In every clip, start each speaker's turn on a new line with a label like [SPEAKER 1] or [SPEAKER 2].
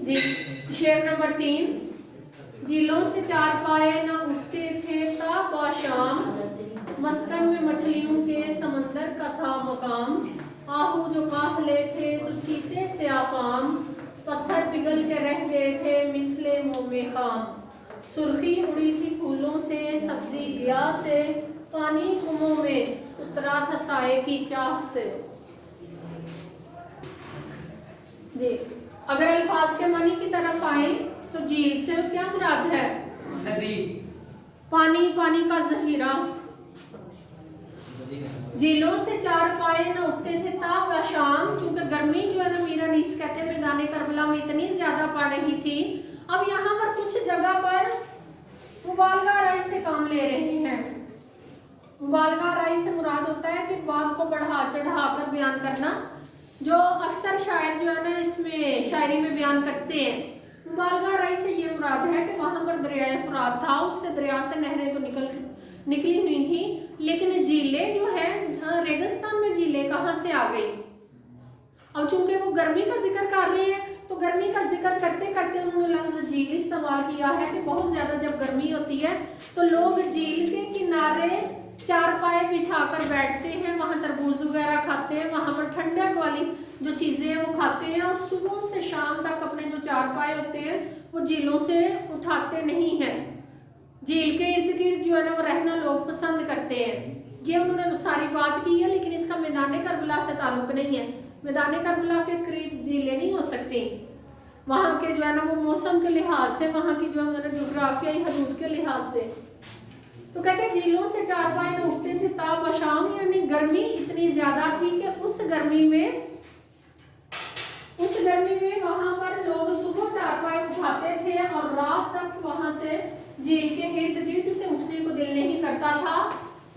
[SPEAKER 1] जी शेर नंबर 3, झीलों से चार पाए न उठते थे ता बाशाम, मस्कन में मछलियों के समंदर का था मकाम, आहू जो काफले थे तो चीते से आफाम, पत्थर पिघल के रह गए थे मिसले मोमे खाम, सुर्खी उड़ी थी फूलों से सब्जी गया से, पानी कुओं में उतरा था साए की चाह से। जी अगर अल्फाज के मानी की तरफ आए तो झील से क्या मुराद है?
[SPEAKER 2] नदी,
[SPEAKER 1] पानी, पानी का जहीरा। झीलों से चार पाए न उठते थे ताब व शाम, चूंकि गर्मी जो है ना मीरा नीस कहते हैं मैदान करबला में इतनी ज्यादा पड़ रही थी। अब यहाँ पर कुछ जगह पर मुबालगा राय से काम ले रहे हैं। मुबालगा राय से मुराद होता है कि बात को बढ़ा चढ़ा कर बयान करना, जो अक्सर शायर जो है ना इसमें शायरी में बयान करते हैं। मुबालगा राय से ये मुराद है कि वहां पर दरियाए फुरात था, उससे दरिया से नहरें तो निकली हुई थी, लेकिन झीलें जो है रेगिस्तान में झीलें कहाँ से आ गई? अब चूंकि वो गर्मी का जिक्र कर रहे हैं तो गर्मी का जिक्र करते करते उन्होंने लफ्ज झील इस्तेमाल किया है कि बहुत ज्यादा जब गर्मी होती है तो लोग झील के किनारे चारपाई बिछाकर बैठते हैं, वहां तरबूज वगैरह खाते हैं, वहां पर ठंडक वाली जो चीजें हैं वो खाते हैं, और सुबह से शाम तक अपने जो चारपाई होते हैं वो झीलों से उठाते नहीं हैं। झील के इर्द गिर्द जो है ना वो रहना लोग पसंद करते हैं। ये उन्होंने सारी बात की है, लेकिन इसका मैदान करबला से ताल्लुक नहीं है। मैदान करबला के करीब झीलें नहीं हो सकती, वहाँ के जो है ना वो मौसम के लिहाज से, वहाँ की जो है जोग्राफियाई हदूद के लिहाज से। तो कहते हैं झीलों से चारपाई न उठते थे ताब शाम, यानी गर्मी इतनी ज्यादा थी कि उस गर्मी में वहां पर लोग सुबह चारपाई उठाते थे और रात तक वहां से झील के इर्द गिर्द से उठने को दिल नहीं करता था।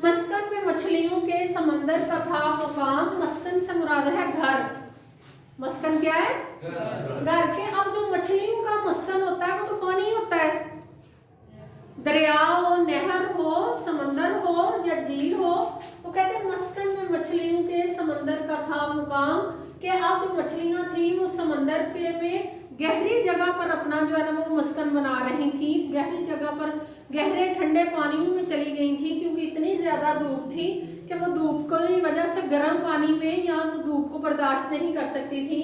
[SPEAKER 1] मस्कन में मछलियों के समंदर का था मुकाम, मस्कन से मुराद है घर। मस्कन क्या है? घर के। अब जो मछलियों का मस्कन होता है वो तो पानी होता है, दरिया हो, नहर हो, समंदर हो या झील हो। वो कहते हैं मस्कन में मछलियों के समंदर का था मुकाम, कि अब जो मछलियां थी वो समंदर के में गहरी जगह पर अपना जो है ना वो मस्कन बना रही थी, गहरी जगह पर गहरे ठंडे पानियों में चली गई थी, क्योंकि इतनी ज्यादा धूप थी कि वो धूप की वजह से गर्म पानी में या तो धूप को बर्दाश्त नहीं कर सकती थी।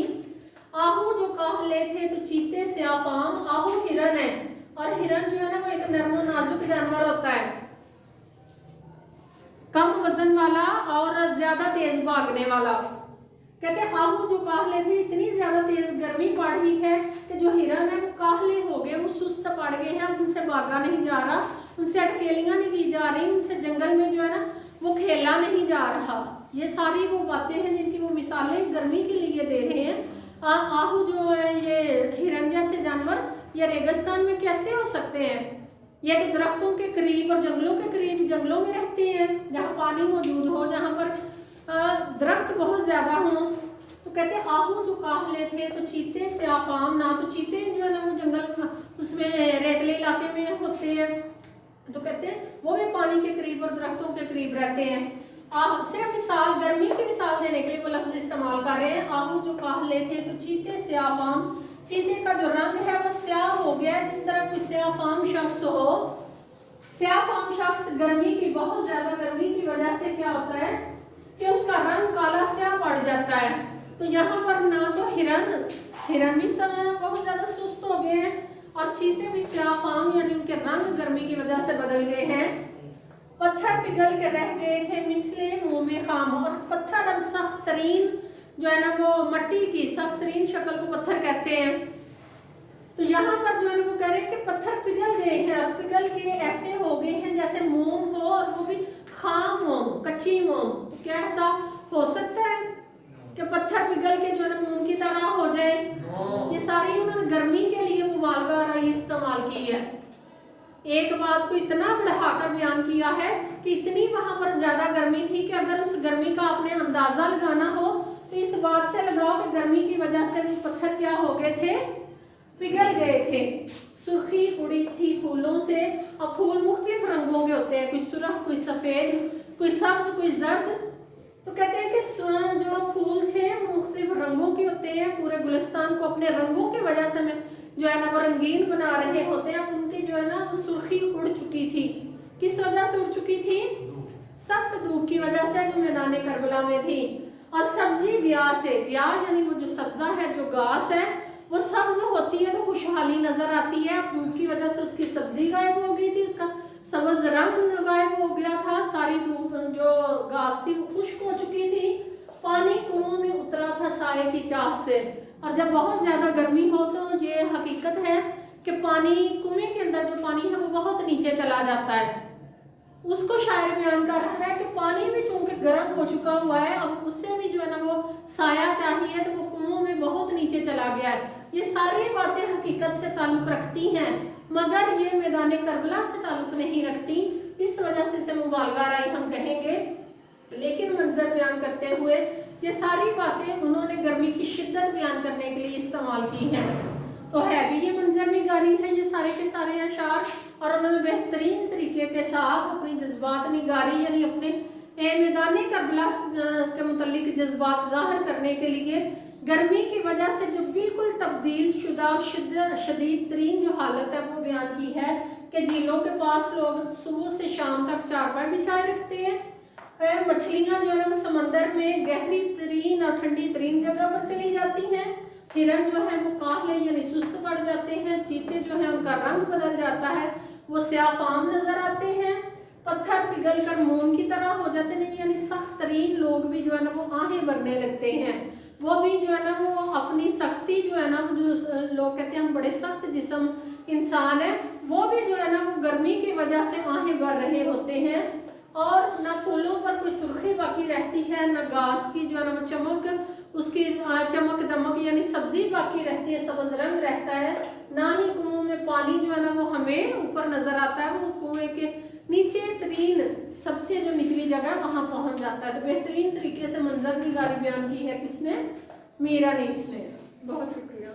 [SPEAKER 1] आहू जो काहले थे तो चीते से आफाम, आहू हिरन है, और हिरन जो है ना वो एक नर्म नाजुक जानवर होता है, कम वजन वाला और ज्यादा तेज भागने वाला। कहते हैं आहू जो काहले थे, इतनी ज्यादा तेज गर्मी पड़ रही है कि जो हिरन है वो काहले हो गए, वो सुस्त पड़ गए हैं, उनसे भागा नहीं जा रहा, उनसे अटकेलियां नहीं की जा रही, उनसे जंगल में जो है ना वो खेला नहीं जा रहा। ये सारी वो बातें हैं जिनकी वो मिसालें गर्मी के लिए दे रहे हैं। आहू जो है ये हिरन जैसे जानवर ये रेगिस्तान में कैसे हो सकते हैं? ये तो दरख्तों के करीब और जंगलों के करीब, जंगलों में रहते हैं जहाँ पानी मौजूद हो, जहाँ पर दरख्त बहुत ज्यादा हो। तो कहते हैं आहू जो काहले थे तो चीते से आफाम, ना तो चीते जो है ना वो जंगल उसमें रेतले इलाके में होते हैं, तो कहते हैं वो भी पानी के करीब और दरख्तों के करीब रहते हैं। सिर्फ मिसाल, गर्मी की मिसाल देने के लिए वो लफ्ज इस्तेमाल कर रहे हैं। आहू जो काहले थे तो चीते से आफाम, चीते का जो रंग है वो स्याह हो गया है, जिस तरह कोई स्याहफाम शख्स हो। स्याहफाम शख्स गर्मी की, बहुत ज्यादा गर्मी की वजह से क्या होता है कि उसका रंग काला स्याह पड़ जाता है। तो यहाँ पर ना तो हिरन भी बहुत ज्यादा सुस्त हो गए हैं और चीते भी स्याहफाम यानी उनके रंग गर्मी की वजह से बदल गए हैं। पत्थर पिघल के रह गए थे मिसले मुंह में खाम, और पत्थर अब सख्त तरीन जो है ना वो मट्टी की सख्त तरीन शक्ल को पत्थर कहते हैं। तो यहाँ पर जो है ना वो कह रहे हैं कि पत्थर पिघल गए हैं, और पिघल के ऐसे हो गए हैं जैसे मोम हो, और वो भी खाम मोम, कच्ची मोम। तो क्या ऐसा हो सकता है कि पत्थर पिघल के जो है ना मोम की तरह हो जाए? ये सारी उन्होंने गर्मी के लिए मुबालगा राय इस्तेमाल की है। एक बात को इतना बढ़ाकर बयान किया है कि इतनी वहां पर ज्यादा गर्मी थी कि अगर उस गर्मी का आपने अंदाजा लगाना हो तो इस बात से लगाओ कि गर्मी की वजह से वो पत्थर क्या हो गए थे? पिघल गए थे। सुर्खी उड़ी थी फूलों से, और फूल मुख्तलिफ रंगों के होते हैं, कोई सुर्ख, कोई सफेद, कोई सब्ज, कोई जर्द। तो कहते हैं कि जो फूल थे वो मुख्तलिफ रंगों के होते हैं, पूरे गुलिस्तान को अपने रंगों की वजह से मैं जो है ना वो रंगीन बना रहे होते हैं, उनकी जो है ना वो सुर्खी उड़ चुकी थी। किस वजह से उड़ चुकी थी? सख्त धूप की वजह से जो मैदान करबला में थी। और सब्जी ब्याह से, ब्याह यानी वो जो सब्जा है, जो घास है वो सब्ज होती है तो खुशहाली नजर आती है। अब धूप की वजह से उसकी सब्जी गायब हो गई थी, उसका सब्ज रंग गायब हो गया था, सारी धूप जो घास थी वो खुश्क हो चुकी थी। पानी कुओं में उतरा था साए की चाह से। और जब बहुत ज्यादा गर्मी हो तो ये हकीकत है कि पानी कुएं के अंदर जो पानी है वो बहुत नीचे चला जाता है। उसको शायर बयान कर रहा है कि पानी भी चूंकि गर्म हो चुका हुआ है, अब उससे भी जो है ना वो साया चाहिए तो वो कुओं में बहुत नीचे चला गया है। ये सारी बातें हकीकत से ताल्लुक रखती हैं, मगर ये मैदान करबला से ताल्लुक नहीं रखती। इस वजह से इसे मुबालगा राई हम कहेंगे। लेकिन मंजर बयान करते हुए ये सारी बातें उन्होंने गर्मी की शिद्दत बयान करने के लिए इस्तेमाल की हैं। तो है भी ये मंजर निगारी है ये सारे के सारे अशार, और उन्होंने बेहतरीन तरीके के साथ अपनी जज्बात निगारी यानी अपने मैदान करबला के मुतल्लिक जज्बात जाहिर करने के लिए गर्मी की वजह से जो बिल्कुल तब्दील शुदा शदीद तरीन जो हालत है वो बयान की है कि झीलों के पास लोग सुबह से शाम तक चारपाई बिछाए रखते हैं। मछलियाँ जो है वो समंदर में गहरी तरीन और ठंडी तरीन जगह पर चली जाती हैं। हिरन जो है वो काहले यानी सुस्त पड़ जाते हैं। चीते जो है उनका रंग बदल जाता है, वो स्याफाम नजर आते हैं। पत्थर पिघल कर मोम की तरह हो जाते हैं, यानी सख्त तरीन लोग भी जो है ना वो आहें भरने लगते हैं। वो भी जो है ना वो अपनी सख्ती जो है ना, जो लोग कहते हैं हम बड़े सख्त जिस्म इंसान है, वो भी जो है ना वो गर्मी की वजह से आहें भर रहे होते हैं। और ना फूलों पर कोई सुर्खी बाकी रहती है, ना घास की जो है ना वो चमक, उसकी चमक दमक यानी सब्जी बाकी रहती है, सब्ज रंग रहता है। ना ही कुओं में पानी जो है ना वो हमें ऊपर नजर आता है, वो कुएं के नीचे तरीन सबसे जो निचली जगह वहां पहुंच जाता है। तो बेहतरीन तरीके से मंजर निगारी बयान की है किसने? मीरा ने इसने। बहुत शुक्रिया।